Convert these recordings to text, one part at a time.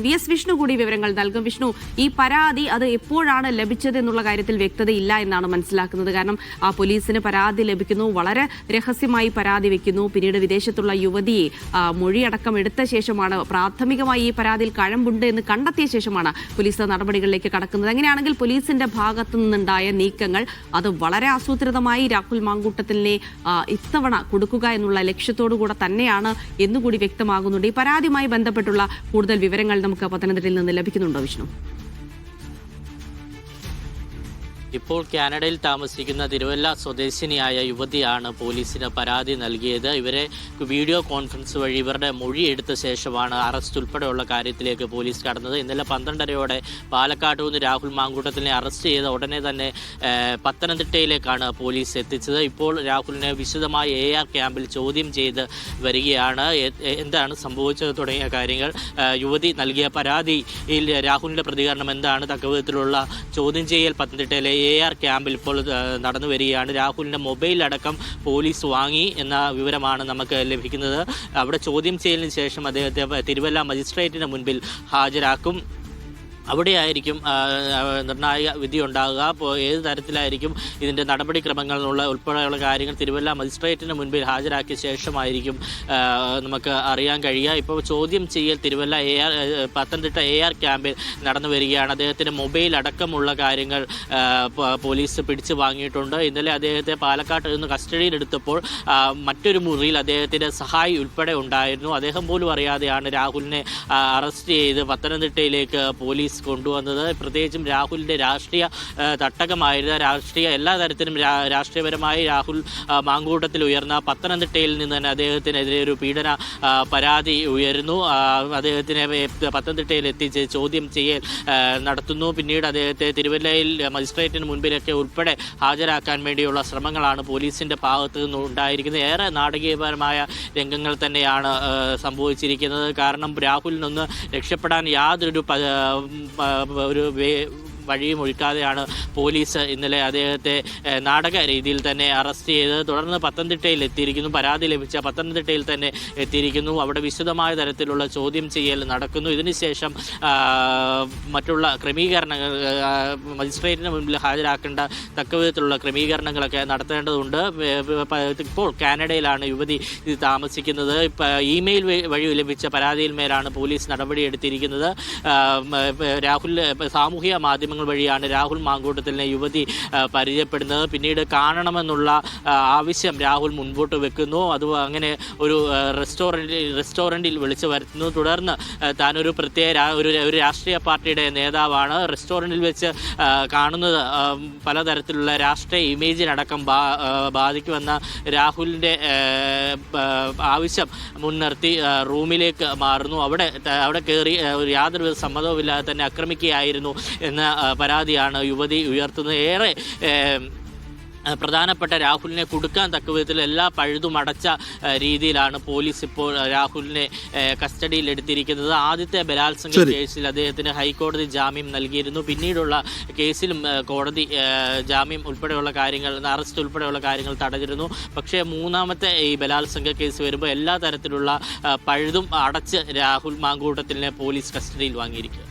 VS Vishnu കൂടി വിവരങ്ങൾ നൽകും. വിഷ്ണു, ഈ പരാതി അത് എപ്പോഴാണ് ലഭിച്ചത് എന്നുള്ള കാര്യത്തിൽ വ്യക്തതയില്ല എന്നാണ് മനസ്സിലാക്കുന്നത്. കാരണം പോലീസിന് പരാതി ലഭിക്കുന്നു, വളരെ രഹസ്യമായി പരാതി വെക്കുന്നു, പിന്നീട് വിദേശത്തുള്ള യുവതിയെ മൊഴിയടക്കം എടുത്ത ശേഷമാണ്, പ്രാഥമികമായി ഈ പരാതിയിൽ കഴമ്പുണ്ട് എന്ന് കണ്ടെത്തിയ ശേഷമാണ് പോലീസ് നടപടികളിലേക്ക് കടക്കുന്നത്. അങ്ങനെയാണെങ്കിൽ പോലീസിന്റെ ഭാഗത്തു നിന്നുണ്ടായ നീക്കങ്ങൾ അത് വളരെ ആസൂത്രിതമായി രാഹുൽ മാങ്കൂട്ടത്തിനെ ഇത്തവണ കൊടുക്കുക എന്നുള്ള ലക്ഷ്യത്തോടുകൂടെ തന്നെയാണ് എന്നുകൂടി വ്യക്തമാകുന്നുണ്ട്. ഈ പരാതിയുമായി ബന്ധപ്പെട്ടുള്ള കൂടുതൽ വിവരങ്ങൾ നമുക്ക് പത്തനംതിട്ടയിൽ നിന്ന് ലഭിക്കുന്നുണ്ടോ വിഷ്ണു? ഇപ്പോൾ കാനഡയിൽ താമസിക്കുന്ന തിരുവല്ല സ്വദേശിനിയായ യുവതിയാണ് പോലീസിന് പരാതി നൽകിയത്. ഇവരെ വീഡിയോ കോൺഫറൻസ് വഴി ഇവരുടെ മൊഴി എടുത്ത ശേഷമാണ് അറസ്റ്റ് ഉൾപ്പെടെയുള്ള കാര്യത്തിലേക്ക് പോലീസ് കടന്നത്. ഇന്നലെ 12:30 പാലക്കാട് നിന്ന് രാഹുൽ മാങ്കൂട്ടത്തിനെ അറസ്റ്റ് ചെയ്ത ഉടനെ തന്നെ പത്തനംതിട്ടയിലേക്കാണ് പോലീസ് എത്തിച്ചത്. ഇപ്പോൾ രാഹുലിനെ വിശദമായി AR ക്യാമ്പിൽ ചോദ്യം ചെയ്ത് വരികയാണ്. എന്താണ് സംഭവിച്ചത് തുടങ്ങിയ കാര്യങ്ങൾ, യുവതി നൽകിയ പരാതിയിൽ രാഹുലിൻ്റെ പ്രതികരണം എന്താണ്, തക്കവിധത്തിലുള്ള ചോദ്യം ചെയ്യൽ പത്തനംതിട്ടയിലെ AR ക്യാമ്പിൽ ഇപ്പോൾ നടന്നു വരികയാണ്. രാഹുലിൻ്റെ മൊബൈൽ അടക്കം പോലീസ് വാങ്ങി എന്ന വിവരമാണ് നമുക്ക് ലഭിക്കുന്നത്. അവിടെ ചോദ്യം ചെയ്യലിന് ശേഷം അദ്ദേഹത്തെ തിരുവല്ല മജിസ്ട്രേറ്റിന് മുൻപിൽ ഹാജരാക്കും. അവിടെയായിരിക്കും നിർണായക വിധി ഉണ്ടാകുക. അപ്പോൾ ഏത് തരത്തിലായിരിക്കും ഇതിൻ്റെ നടപടിക്രമങ്ങൾ ഉൾപ്പെടെയുള്ള കാര്യങ്ങൾ തിരുവല്ല മജിസ്ട്രേറ്റിന് മുൻപിൽ ഹാജരാക്കിയ ശേഷമായിരിക്കും നമുക്ക് അറിയാൻ കഴിയുക. ഇപ്പോൾ ചോദ്യം ചെയ്യൽ തിരുവല്ല പത്തനംതിട്ട AR ക്യാമ്പിൽ നടന്നു വരികയാണ്. അദ്ദേഹത്തിൻ്റെ മൊബൈൽ അടക്കമുള്ള കാര്യങ്ങൾ പോലീസ് പിടിച്ചു വാങ്ങിയിട്ടുണ്ട്. ഇന്നലെ അദ്ദേഹത്തെ പാലക്കാട്ട് നിന്ന് കസ്റ്റഡിയിലെടുത്തപ്പോൾ മറ്റൊരു മുറിയിൽ അദ്ദേഹത്തിൻ്റെ സഹായി ഉൾപ്പെടെ ഉണ്ടായിരുന്നു. അദ്ദേഹം പോലും അറിയാതെയാണ് രാഹുലിനെ അറസ്റ്റ് ചെയ്ത് പത്തനംതിട്ടയിലേക്ക് പോലീസ് കൊണ്ടുവന്നത്. പ്രത്യേകിച്ചും രാഹുലിൻ്റെ രാഷ്ട്രീയ തട്ടകമായിരുന്ന എല്ലാ തരത്തിലും രാഷ്ട്രീയപരമായി രാഹുൽ മാങ്കൂട്ടത്തിൽ ഉയർന്ന പത്തനംതിട്ടയിൽ നിന്ന് തന്നെ അദ്ദേഹത്തിനെതിരെ ഒരു പീഡന പരാതി ഉയരുന്നു. അദ്ദേഹത്തിനെ പത്തനംതിട്ടയിൽ എത്തിച്ച് ചോദ്യം ചെയ്യൽ നടത്തുന്നു. പിന്നീട് അദ്ദേഹത്തെ തിരുവല്ലയിൽ മജിസ്ട്രേറ്റിന് മുൻപിലൊക്കെ ഉൾപ്പെടെ ഹാജരാക്കാൻ വേണ്ടിയുള്ള ശ്രമങ്ങളാണ് പോലീസിൻ്റെ ഭാഗത്തു നിന്ന് ഉണ്ടായിരിക്കുന്നത്. ഏറെ നാടകീയപരമായ രംഗങ്ങൾ തന്നെയാണ് സംഭവിച്ചിരിക്കുന്നത്. കാരണം രാഹുലിനൊന്ന് രക്ഷപ്പെടാൻ യാതൊരു വഴിയും ഒഴിക്കാതെയാണ് പോലീസ് ഇന്നലെ അദ്ദേഹത്തെ നാടക രീതിയിൽ തന്നെ അറസ്റ്റ് ചെയ്തത്. തുടർന്ന് പത്തനംതിട്ടയിൽ എത്തിയിരിക്കുന്നു. പരാതി ലഭിച്ച പത്തനംതിട്ടയിൽ തന്നെ എത്തിയിരിക്കുന്നു. അവിടെ വിശദമായ തരത്തിലുള്ള ചോദ്യം ചെയ്യൽ നടക്കുന്നു. ഇതിനുശേഷം മറ്റുള്ള ക്രമീകരണങ്ങൾ, മജിസ്ട്രേറ്റിന് മുൻപിൽ ഹാജരാക്കേണ്ട തക്കവിധത്തിലുള്ള ക്രമീകരണങ്ങളൊക്കെ നടത്തേണ്ടതുണ്ട്. ഇപ്പോൾ കാനഡയിലാണ് യുവതി ഇത് താമസിക്കുന്നത്. ഇമെയിൽ വഴി ലഭിച്ച പരാതിയിൽ മേലാണ് പോലീസ് നടപടിയെടുത്തിരിക്കുന്നത്. രാഹുൽ സാമൂഹിക മാധ്യമങ്ങൾ വഴിയാണ് രാഹുൽ മാങ്കൂട്ടത്തിനെ യുവതി പരിചയപ്പെടുന്നത്. പിന്നീട് കാണണമെന്നുള്ള ആവശ്യം രാഹുൽ മുൻപോട്ട് വെക്കുന്നു. അങ്ങനെ ഒരു റെസ്റ്റോറൻറ്റിൽ വിളിച്ചു വരുത്തുന്നു. തുടർന്ന് താനൊരു പ്രത്യേക ഒരു രാഷ്ട്രീയ പാർട്ടിയുടെ നേതാവാണ്. റെസ്റ്റോറൻറ്റിൽ വെച്ച് കാണുന്നത് പലതരത്തിലുള്ള രാഷ്ട്രീയ ഇമേജിനടക്കം ബാധിക്കുമെന്ന രാഹുലിൻ്റെ ആവശ്യം മുൻനിർത്തി റൂമിലേക്ക് മാറുന്നു. അവിടെ കയറി യാതൊരു സമ്മതവുമില്ലാതെ തന്നെ ആക്രമിക്കുകയായിരുന്നു എന്ന പരാതിയാണ് യുവതി ഉയർത്തുന്നത്. ഏറെ പ്രധാനപ്പെട്ട രാഹുലിനെ കൊടുക്കാൻ തക്കവിധത്തിൽ എല്ലാ പഴുതും അടച്ച രീതിയിലാണ് പോലീസ് ഇപ്പോൾ രാഹുലിനെ കസ്റ്റഡിയിലെടുത്തിരിക്കുന്നത്. ആദ്യത്തെ ബലാത്സംഗ കേസിൽ അദ്ദേഹത്തിന് ഹൈക്കോടതി ജാമ്യം നൽകിയിരുന്നു. പിന്നീടുള്ള കേസിലും കോടതി ജാമ്യം ഉൾപ്പെടെയുള്ള കാര്യങ്ങൾ, അറസ്റ്റ് ഉൾപ്പെടെയുള്ള കാര്യങ്ങൾ തടഞ്ഞിരുന്നു. പക്ഷേ മൂന്നാമത്തെ ഈ ബലാത്സംഗ കേസ് വരുമ്പോൾ എല്ലാ തരത്തിലുള്ള പഴുതും അടച്ച് രാഹുൽ മാങ്കൂട്ടത്തിനെ പോലീസ് കസ്റ്റഡിയിൽ വാങ്ങിയിരിക്കുക.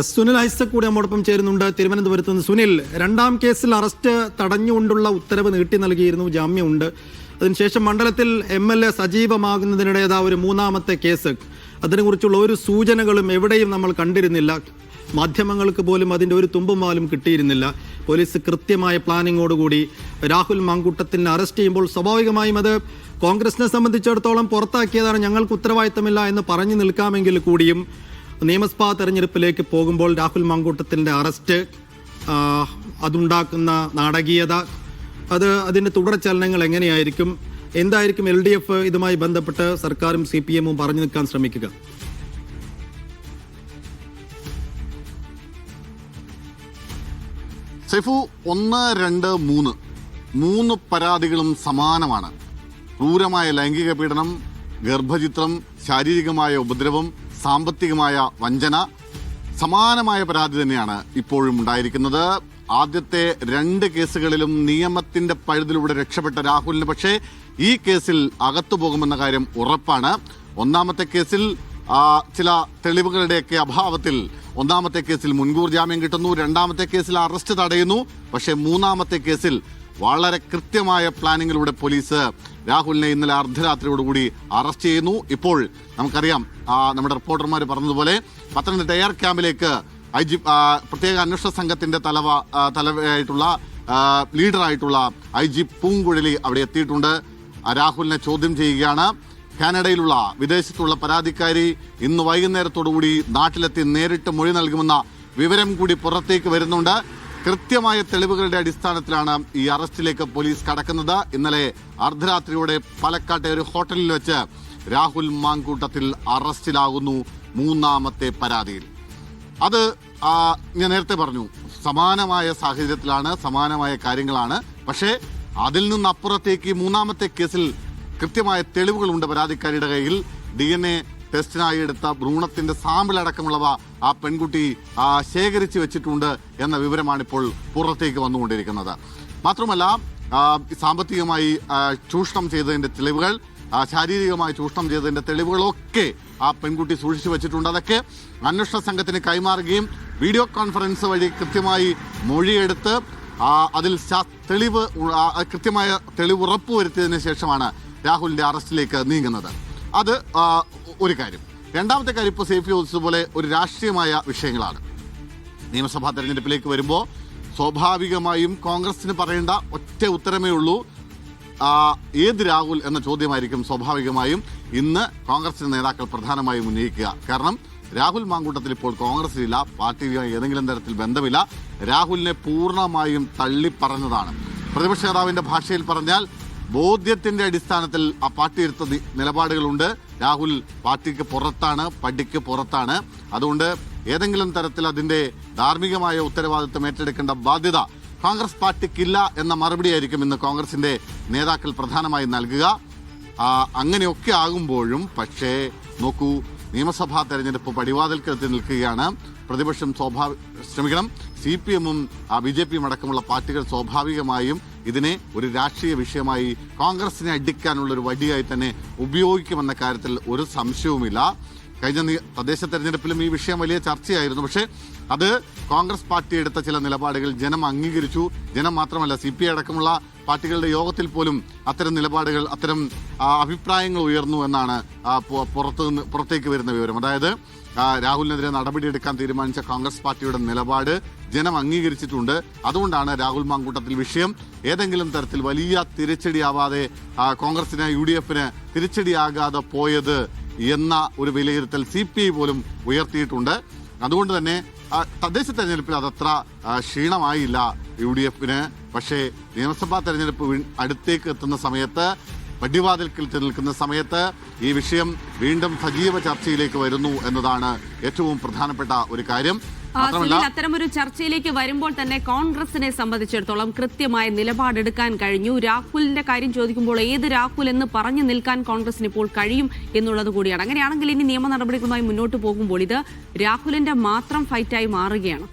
സുനിൽ ഐസക് കൂടി നമ്മോടൊപ്പം ചേരുന്നുണ്ട് തിരുവനന്തപുരത്ത് നിന്ന്. സുനിൽ, രണ്ടാം കേസിൽ അറസ്റ്റ് തടഞ്ഞുകൊണ്ടുള്ള ഉത്തരവ് നീട്ടി നൽകിയിരുന്നു, ജാമ്യമുണ്ട്. അതിനുശേഷം മണ്ഡലത്തിൽ MLA സജീവമാകുന്നതിനിടെ ഒരു മൂന്നാമത്തെ കേസ്, അതിനെക്കുറിച്ചുള്ള ഒരു സൂചനകളും എവിടെയും നമ്മൾ കണ്ടിരുന്നില്ല. മാധ്യമങ്ങൾക്ക് പോലും അതിൻ്റെ ഒരു തുമ്പുമാലും കിട്ടിയിരുന്നില്ല. പോലീസ് കൃത്യമായ പ്ലാനിങ്ങോടുകൂടി രാഹുൽ മാങ്കൂട്ടത്തിനെ അറസ്റ്റ് ചെയ്യുമ്പോൾ സ്വാഭാവികമായും അത് കോൺഗ്രസിനെ സംബന്ധിച്ചിടത്തോളം പുറത്താക്കിയതാണ്, ഞങ്ങൾക്ക് ഉത്തരവാദിത്തമില്ല എന്ന് പറഞ്ഞു നിൽക്കാമെങ്കിൽ കൂടിയും നിയമസഭാ തെരഞ്ഞെടുപ്പിലേക്ക് പോകുമ്പോൾ രാഹുൽ മാങ്കൂട്ടത്തിൻ്റെ അറസ്റ്റ്, അതുണ്ടാക്കുന്ന നാടകീയത, അതിൻ്റെ തുടർചലനങ്ങൾ എങ്ങനെയായിരിക്കും? എന്തായിരിക്കും LDF ഇതുമായി ബന്ധപ്പെട്ട് സർക്കാരും CPM പറഞ്ഞു നിൽക്കാൻ ശ്രമിക്കുക? സൈഫു, 1, 2, 3 പരാതികളും സമാനമാണ്. ക്രൂരമായ ലൈംഗിക പീഡനം, ഗർഭചിത്രം, ശാരീരികമായ ഉപദ്രവം, സാമ്പത്തികമായ വഞ്ചന, സമാനമായ പരാതി തന്നെയാണ് ഇപ്പോഴും ഉണ്ടായിരിക്കുന്നത്. ആദ്യത്തെ 2 കേസുകളിലും നിയമത്തിന്റെ പഴുതിലൂടെ രക്ഷപ്പെട്ട രാഹുലിന് പക്ഷേ ഈ കേസിൽ അകത്തു പോകുമെന്ന കാര്യം ഉറപ്പാണ്. ഒന്നാമത്തെ കേസിൽ ചില തെളിവുകളുടെയൊക്കെ അഭാവത്തിൽ ഒന്നാമത്തെ കേസിൽ മുൻകൂർ ജാമ്യം കിട്ടുന്നു, രണ്ടാമത്തെ കേസിൽ അറസ്റ്റ് തടയുന്നു. പക്ഷേ മൂന്നാമത്തെ കേസിൽ വളരെ കൃത്യമായ പ്ലാനിങ്ങിലൂടെ പോലീസ് രാഹുലിനെ ഇന്നലെ അർദ്ധരാത്രിയോടുകൂടി അറസ്റ്റ് ചെയ്യുന്നു. ഇപ്പോൾ നമുക്കറിയാം, നമ്മുടെ റിപ്പോർട്ടർമാർ പറഞ്ഞതുപോലെ പത്തനംതിട്ട എയർ ക്യാമ്പിലേക്ക് പ്രത്യേക അന്വേഷണ സംഘത്തിന്റെ തലവയായിട്ടുള്ള ലീഡറായിട്ടുള്ള IG പൂങ്കുഴലി അവിടെ എത്തിയിട്ടുണ്ട്. രാഹുലിനെ ചോദ്യം ചെയ്യുകയാണ്. കാനഡയിലുള്ള വിദേശത്തുള്ള പരാതിക്കാരി ഇന്ന് വൈകുന്നേരത്തോടുകൂടി നാട്ടിലെത്തി നേരിട്ട് മൊഴി നൽകുമെന്ന വിവരം കൂടി പുറത്തേക്ക് വരുന്നുണ്ട്. കൃത്യമായ തെളിവുകളുടെ അടിസ്ഥാനത്തിലാണ് ഈ അറസ്റ്റിലേക്ക് പോലീസ് കടക്കുന്നത്. ഇന്നലെ അർദ്ധരാത്രിയോടെ പാലക്കാട്ടെ ഒരു ഹോട്ടലിൽ വെച്ച് രാഹുൽ മാങ്കൂട്ടത്തിൽ അറസ്റ്റിലാകുന്നു മൂന്നാമത്തെ പരാതിയിൽ. അത് ഞാൻ നേരത്തെ പറഞ്ഞു, സമാനമായ സാഹചര്യത്തിലാണ്, സമാനമായ കാര്യങ്ങളാണ്. പക്ഷേ അതിൽ നിന്നപ്പുറത്തേക്ക് മൂന്നാമത്തെ കേസിൽ കൃത്യമായ തെളിവുകളുണ്ട്. പരാതിക്കാരിയുടെ കയ്യിൽ DNA ടെസ്റ്റിനായി എടുത്ത ഭ്രൂണത്തിന്റെ സാമ്പിൾ അടക്കമുള്ളവ ആ പെൺകുട്ടി ശേഖരിച്ചു വെച്ചിട്ടുണ്ട് എന്ന വിവരമാണ് ഇപ്പോൾ പുറത്തേക്ക് വന്നുകൊണ്ടിരിക്കുന്നത്. മാത്രമല്ല, സാമ്പത്തികമായി ചൂഷണം ചെയ്തതിന്റെ തെളിവുകൾ, ശാരീരികമായി ചൂഷണം ചെയ്തതിന്റെ തെളിവുകളൊക്കെ ആ പെൺകുട്ടി സൂക്ഷിച്ചു വെച്ചിട്ടുണ്ട്. അതൊക്കെ അന്വേഷണ സംഘത്തിന് കൈമാറുകയും വീഡിയോ കോൺഫറൻസ് വഴി കൃത്യമായി മൊഴിയെടുത്ത് അതിൽ കൃത്യമായ തെളിവ് ഉറപ്പുവരുത്തിയതിനു ശേഷമാണ് രാഹുലിന്റെ അറസ്റ്റിലേക്ക് നീങ്ങുന്നത്. അത് ഒരു കാര്യം. രണ്ടാമത്തെ കാര്യം, ഇപ്പോൾ സേഫി ചോദിച്ചതുപോലെ ഒരു രാഷ്ട്രീയമായ വിഷയങ്ങളാണ്. നിയമസഭാ തെരഞ്ഞെടുപ്പിലേക്ക് വരുമ്പോൾ സ്വാഭാവികമായും കോൺഗ്രസിന് പറയേണ്ട ഒറ്റ ഉത്തരമേ ഉള്ളൂ, ഏത് രാഹുൽ എന്ന ചോദ്യമായിരിക്കും സ്വാഭാവികമായും ഇന്ന് കോൺഗ്രസിന്റെ നേതാക്കൾ പ്രധാനമായും ഉന്നയിക്കുക. കാരണം രാഹുൽ മാങ്കൂട്ടത്തിൽ ഇപ്പോൾ കോൺഗ്രസിലില്ല, പാർട്ടിയുമായി ഏതെങ്കിലും തരത്തിൽ ബന്ധമില്ല. രാഹുലിനെ പൂർണ്ണമായും തള്ളിപ്പറഞ്ഞതാണ്. പ്രതിപക്ഷ നേതാവിന്റെ ഭാഷയിൽ പറഞ്ഞാൽ ബോധ്യത്തിന്റെ അടിസ്ഥാനത്തിൽ ആ പാർട്ടി എടുത്ത നിലപാടുകളുണ്ട്. രാഹുൽ പാർട്ടിക്ക് പുറത്താണ്, പടിക്ക് പുറത്താണ്. അതുകൊണ്ട് ഏതെങ്കിലും തരത്തിൽ അതിന്റെ ധാർമ്മികമായ ഉത്തരവാദിത്വം ഏറ്റെടുക്കേണ്ട ബാധ്യത കോൺഗ്രസ് പാർട്ടിക്കില്ല എന്ന മറുപടിയായിരിക്കും ഇന്ന് കോൺഗ്രസിന്റെ നേതാക്കൾ പ്രധാനമായി നൽകുക. അങ്ങനെയൊക്കെ ആകുമ്പോഴും പക്ഷേ നോക്കൂ, നിയമസഭാ തെരഞ്ഞെടുപ്പ് പടിവാതിൽക്കലെത്തി നിൽക്കുകയാണ്. പ്രതിപക്ഷം CPM-ഉം BJP-യും അടക്കമുള്ള പാർട്ടികൾ സ്വാഭാവികമായും ഇതിനെ ഒരു രാഷ്ട്രീയ വിഷയമായി കോൺഗ്രസിനെ അടിക്കാനുള്ള ഒരു വടിയായി തന്നെ ഉപയോഗിക്കുമെന്ന കാര്യത്തിൽ ഒരു സംശയവുമില്ല. കഴിഞ്ഞ തദ്ദേശ തെരഞ്ഞെടുപ്പിലും ഈ വിഷയം വലിയ ചർച്ചയായിരുന്നു. പക്ഷേ അത് കോൺഗ്രസ് പാർട്ടി എടുത്ത ചില നിലപാടുകൾ ജനം അംഗീകരിച്ചു. ജനം മാത്രമല്ല, CPI അടക്കമുള്ള പാർട്ടികളുടെ യോഗത്തിൽ പോലും അത്തരം നിലപാടുകൾ, അത്തരം അഭിപ്രായങ്ങൾ ഉയർന്നു എന്നാണ് പുറത്തേക്ക് വരുന്ന വിവരം. അതായത് രാഹുലിനെതിരെ നടപടിയെടുക്കാൻ തീരുമാനിച്ച കോൺഗ്രസ് പാർട്ടിയുടെ നിലപാട് ജനം അംഗീകരിച്ചിട്ടുണ്ട്. അതുകൊണ്ടാണ് രാഹുൽ മാങ്കൂട്ടത്തിൽ വിഷയം ഏതെങ്കിലും തരത്തിൽ വലിയ തിരിച്ചടിയാവാതെ കോൺഗ്രസിന് UDF-ന് തിരിച്ചടിയാകാതെ പോയത് എന്ന ഒരു വിലയിരുത്തൽ CPI പോലും ഉയർത്തിയിട്ടുണ്ട്. അതുകൊണ്ട് തന്നെ തദ്ദേശ തെരഞ്ഞെടുപ്പിൽ അതത്ര ക്ഷീണമായില്ല UDF-ന്. പക്ഷേ നിയമസഭാ തെരഞ്ഞെടുപ്പ് അടുത്തേക്ക് എത്തുന്ന സമയത്ത്, പടിവാതിൽക്കൽ നിൽക്കുന്ന സമയത്ത് ഈ വിഷയം വീണ്ടും സജീവ ചർച്ചയിലേക്ക് വരുന്നു എന്നതാണ് ഏറ്റവും പ്രധാനപ്പെട്ട ഒരു കാര്യം. അത്തരമൊരു ചർച്ചയിലേക്ക് വരുമ്പോൾ തന്നെ കോൺഗ്രസിനെ സംബന്ധിച്ചിടത്തോളം കൃത്യമായ നിലപാടെടുക്കാൻ കഴിഞ്ഞു. രാഹുലിന്റെ കാര്യം ചോദിക്കുമ്പോൾ ഏത് രാഹുൽ എന്ന് പറഞ്ഞു നിൽക്കാൻ കോൺഗ്രസിന് ഇപ്പോൾ കഴിയും എന്നുള്ളത് കൂടിയാണ്. അങ്ങനെയാണെങ്കിൽ ഇനി നിയമ നടപടികളുമായി മുന്നോട്ട് പോകുമ്പോൾ ഇത് രാഹുലിന്റെ മാത്രം ഫൈറ്റായി മാറുകയാണ്.